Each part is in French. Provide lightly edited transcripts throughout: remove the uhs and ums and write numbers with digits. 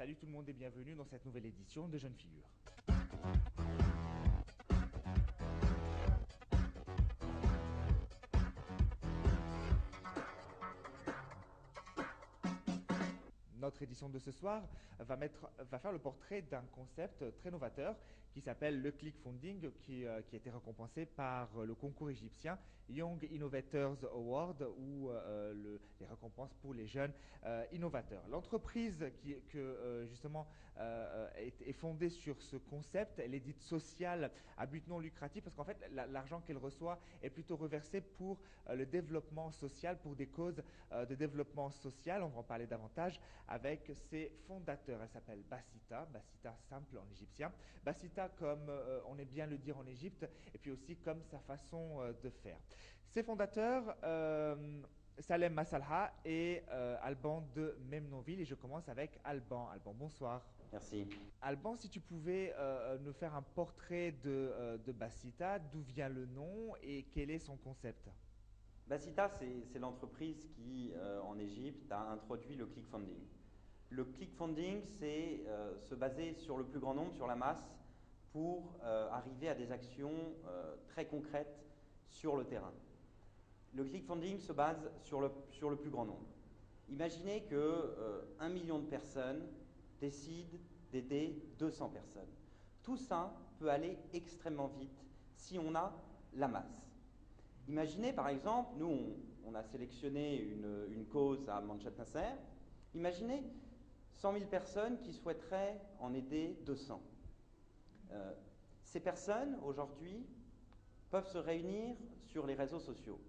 Salut tout le monde et bienvenue dans cette nouvelle édition de Jeunes Figures. Notre édition de ce soir va faire le portrait d'un concept très novateur qui s'appelle le clickfunding, qui a été récompensé par le concours égyptien Young Innovators Award, ou les récompenses pour les jeunes innovateurs. L'entreprise justement est fondée sur ce concept. Elle est dite sociale à but non lucratif parce qu'en fait l'argent qu'elle reçoit est plutôt reversé pour le développement social, pour des causes de développement social. On va en parler davantage avec ses fondateurs. Elle s'appelle Bassita simple en égyptien. Bassita comme on aime bien le dire en Égypte, et puis aussi comme sa façon de faire. Ses fondateurs, Salem Massalha et Alban de Memnonville, et je commence avec Alban. Alban, bonsoir. Merci. Alban, si tu pouvais nous faire un portrait de Bassita, d'où vient le nom et quel est son concept? Bassita, c'est l'entreprise qui, en Égypte, a introduit le clickfunding. Le clickfunding, c'est se baser sur le plus grand nombre, sur la masse, pour arriver à des actions très concrètes sur le terrain. Le clickfunding se base sur le plus grand nombre. Imaginez que 1 million de personnes décident d'aider 200 personnes. Tout ça peut aller extrêmement vite si on a la masse. Imaginez par exemple, nous on a sélectionné une cause à Manchat Nasser. Imaginez 100 000 personnes qui souhaiteraient en aider 200. Ces personnes aujourd'hui peuvent se réunir sur les réseaux sociaux.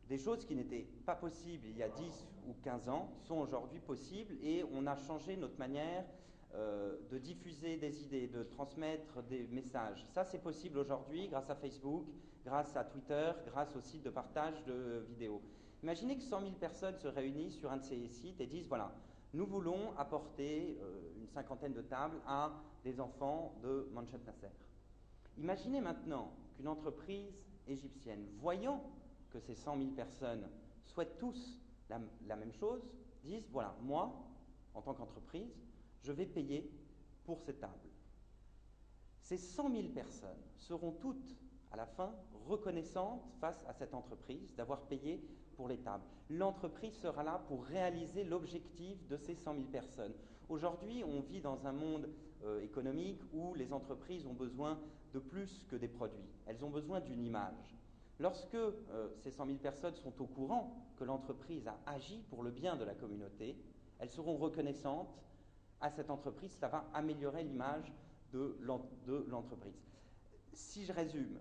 Des choses qui n'étaient pas possibles il y a 10 ou 15 ans sont aujourd'hui possibles, et on a changé notre manière de diffuser des idées, de transmettre des messages. Ça, c'est possible aujourd'hui grâce à Facebook, grâce à Twitter, grâce aux sites de partage de vidéos. Imaginez que 100 000 personnes se réunissent sur un de ces sites et disent, voilà, nous voulons apporter une cinquantaine de tables à des enfants de Manchat Nasser. Imaginez maintenant qu'une entreprise égyptienne, voyant que ces 100 000 personnes souhaitent tous la même chose, disent, voilà, moi, en tant qu'entreprise, je vais payer pour ces tables. Ces 100 000 personnes seront toutes, à la fin, reconnaissantes face à cette entreprise d'avoir payé pour les tables. L'entreprise sera là pour réaliser l'objectif de ces 100 000 personnes. Aujourd'hui, on vit dans un monde économique où les entreprises ont besoin de plus que des produits. Elles ont besoin d'une image. Lorsque ces 100 000 personnes sont au courant que l'entreprise a agi pour le bien de la communauté, elles seront reconnaissantes à cette entreprise. Ça va améliorer l'image de l'entreprise. Si je résume,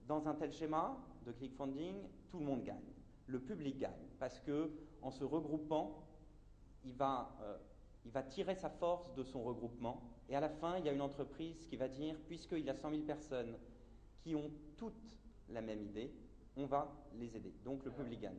dans un tel schéma de clickfunding, tout le monde gagne. Le public gagne parce que, en se regroupant, il va tirer sa force de son regroupement, et à la fin, il y a une entreprise qui va dire, puisqu'il y a 100 000 personnes qui ont toutes la même idée, on va les aider. Donc le public gagne.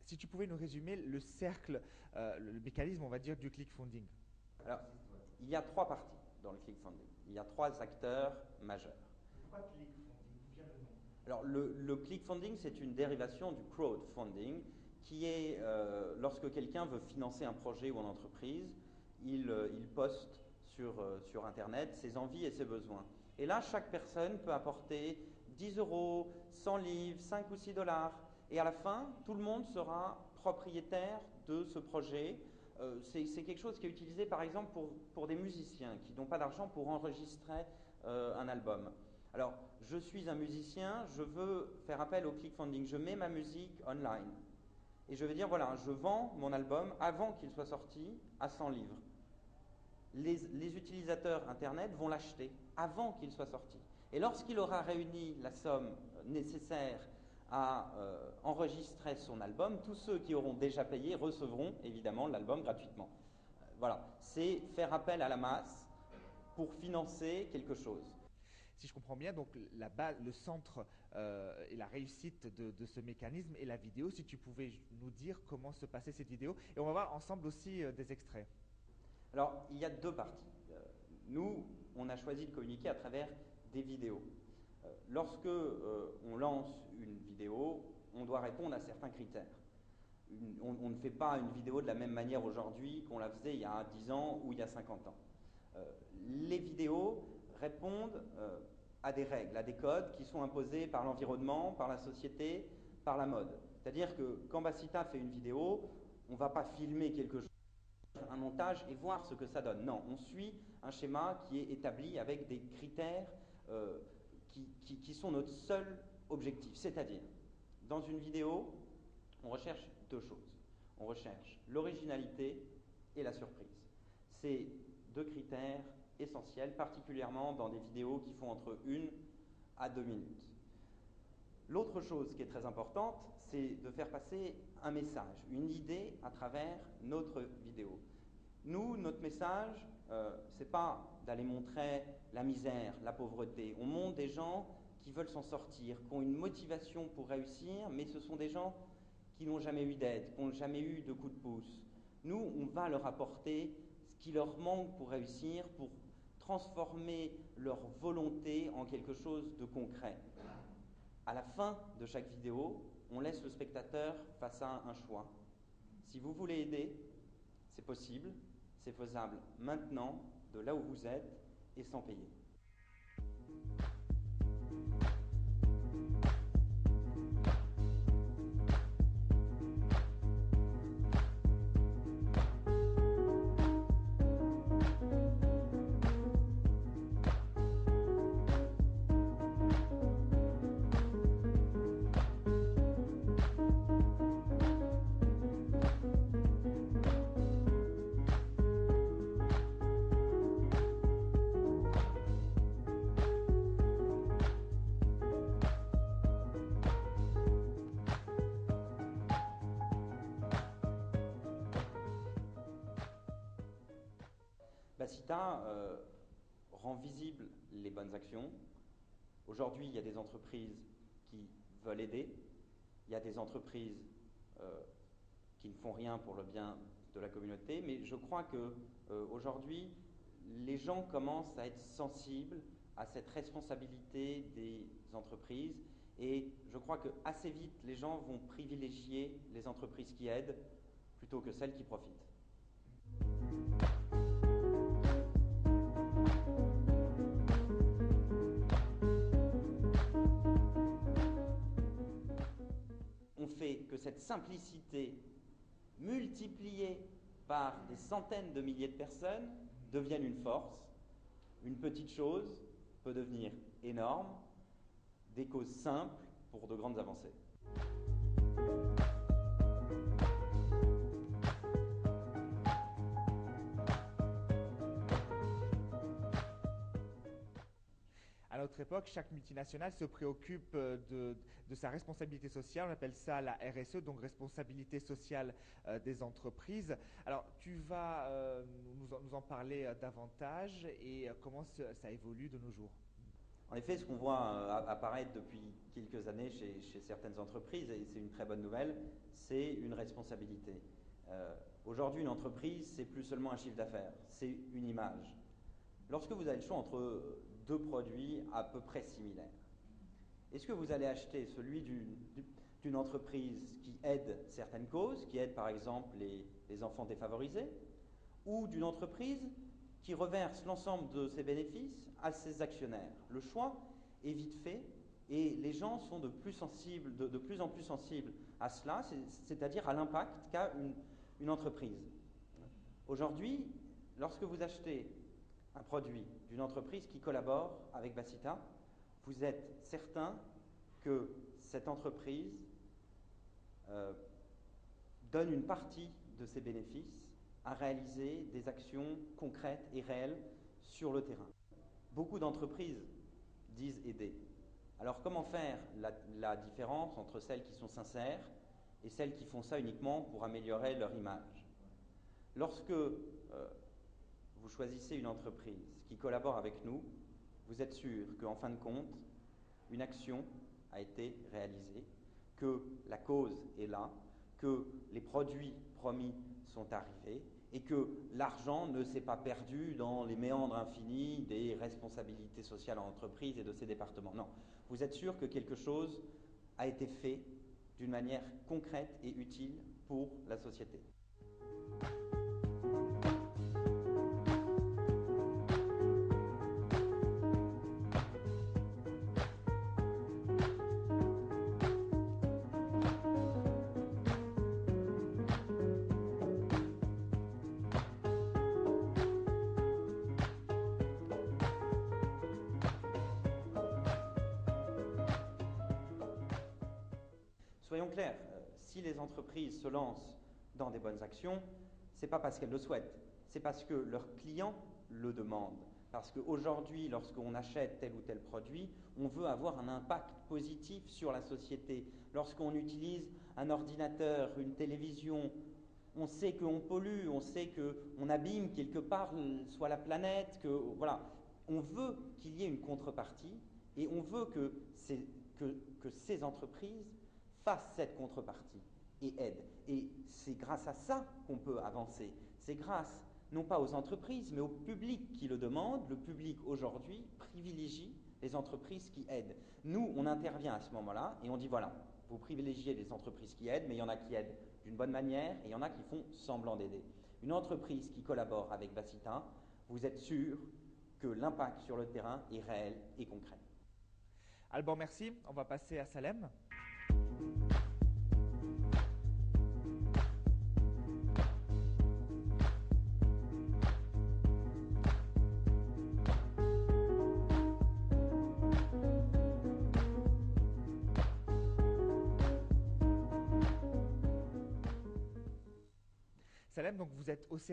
Si tu pouvais nous résumer le cercle, le mécanisme, on va dire, du clickfunding. Alors, il y a 3 parties dans le clickfunding. Il y a 3 acteurs majeurs. Pourquoi clickfunding? D'où vient le nom? Alors, le clickfunding, c'est une dérivation du crowdfunding, qui est lorsque quelqu'un veut financer un projet ou une entreprise, il poste sur Internet ses envies et ses besoins. Et là, chaque personne peut apporter 10 euros, 100 livres, 5 ou 6 dollars. Et à la fin, tout le monde sera propriétaire de ce projet. C'est quelque chose qui est utilisé par exemple pour des musiciens qui n'ont pas d'argent pour enregistrer un album. Alors, je suis un musicien, je veux faire appel au ClickFunding, je mets ma musique online. Et je vais dire, voilà, je vends mon album avant qu'il soit sorti à 100 livres. Les utilisateurs Internet vont l'acheter avant qu'il soit sorti. Et lorsqu'il aura réuni la somme nécessaire à enregistrer son album, tous ceux qui auront déjà payé recevront évidemment l'album gratuitement. Voilà, c'est faire appel à la masse pour financer quelque chose. Si je comprends bien, donc le centre et la réussite de ce mécanisme est la vidéo. Si tu pouvais nous dire comment se passait cette vidéo. Et on va voir ensemble aussi des extraits. Alors, il y a deux parties. Nous, on a choisi de communiquer à travers des vidéos. Lorsque on lance une vidéo, on doit répondre à certains critères. On ne fait pas une vidéo de la même manière aujourd'hui qu'on la faisait il y a 10 ans ou il y a 50 ans. Les vidéos répondent à des règles, à des codes qui sont imposés par l'environnement, par la société, par la mode. C'est-à-dire que quand Bacita fait une vidéo, on ne va pas filmer quelque chose, un montage et voir ce que ça donne. Non, on suit un schéma qui est établi avec des critères qui sont notre seul objectif. C'est-à-dire, dans une vidéo, on recherche deux choses. On recherche l'originalité et la surprise. C'est deux critères essentiels, particulièrement dans des vidéos qui font entre 1 à 2 minutes. L'autre chose qui est très importante, c'est de faire passer un message, une idée à travers notre vidéo. Nous, notre message, c'est pas d'aller montrer la misère, la pauvreté. On montre des gens qui veulent s'en sortir, qui ont une motivation pour réussir, mais ce sont des gens qui n'ont jamais eu d'aide, qui n'ont jamais eu de coup de pouce. Nous, on va leur apporter ce qui leur manque pour réussir, pour transformer leur volonté en quelque chose de concret. À la fin de chaque vidéo, on laisse le spectateur face à un choix. Si vous voulez aider, c'est possible, c'est faisable maintenant, de là où vous êtes, et sans payer. Bacita rend visibles les bonnes actions. Aujourd'hui, il y a des entreprises qui veulent aider, il y a des entreprises qui ne font rien pour le bien de la communauté, mais je crois que aujourd'hui, les gens commencent à être sensibles à cette responsabilité des entreprises et je crois que assez vite, les gens vont privilégier les entreprises qui aident plutôt que celles qui profitent. On fait que cette simplicité multipliée par des centaines de milliers de personnes devienne une force. Une petite chose peut devenir énorme, des causes simples pour de grandes avancées. À notre époque, chaque multinationale se préoccupe de sa responsabilité sociale. On appelle ça la RSE, donc responsabilité sociale des entreprises. Alors, tu vas nous en parler davantage et comment ça évolue de nos jours. En effet, ce qu'on voit apparaître depuis quelques années chez certaines entreprises, et c'est une très bonne nouvelle, c'est une responsabilité. Aujourd'hui, une entreprise, c'est plus seulement un chiffre d'affaires, c'est une image. Lorsque vous avez le choix entre deux produits à peu près similaires, est-ce que vous allez acheter celui d'une entreprise qui aide certaines causes, qui aide par exemple les enfants défavorisés, ou d'une entreprise qui reverse l'ensemble de ses bénéfices à ses actionnaires? Le choix est vite fait et les gens sont de plus en plus sensibles à cela, c'est-à-dire à l'impact qu'a une entreprise. Aujourd'hui, lorsque vous achetez un produit d'une entreprise qui collabore avec Bacita, vous êtes certain que cette entreprise donne une partie de ses bénéfices à réaliser des actions concrètes et réelles sur le terrain. Beaucoup d'entreprises disent aider. Alors comment faire la différence entre celles qui sont sincères et celles qui font ça uniquement pour améliorer leur image? Lorsque vous choisissez une entreprise qui collabore avec nous, vous êtes sûr qu'en fin de compte, une action a été réalisée, que la cause est là, que les produits promis sont arrivés et que l'argent ne s'est pas perdu dans les méandres infinis des responsabilités sociales en entreprise et de ses départements. Non, vous êtes sûr que quelque chose a été fait d'une manière concrète et utile pour la société. Soyons clairs, si les entreprises se lancent dans des bonnes actions, ce n'est pas parce qu'elles le souhaitent, c'est parce que leurs clients le demandent. Parce qu'aujourd'hui, lorsqu'on achète tel ou tel produit, on veut avoir un impact positif sur la société. Lorsqu'on utilise un ordinateur, une télévision, on sait qu'on pollue, on sait qu'on abîme quelque part soit la planète, voilà. On veut qu'il y ait une contrepartie et on veut que ces entreprises fassent cette contrepartie et aident. Et c'est grâce à ça qu'on peut avancer. C'est grâce non pas aux entreprises, mais au public qui le demande. Le public aujourd'hui privilégie les entreprises qui aident. Nous, on intervient à ce moment-là et on dit voilà, vous privilégiez les entreprises qui aident, mais il y en a qui aident d'une bonne manière et il y en a qui font semblant d'aider. Une entreprise qui collabore avec Bassita, vous êtes sûr que l'impact sur le terrain est réel et concret. Alban, merci. On va passer à Salem. Salem, donc vous êtes au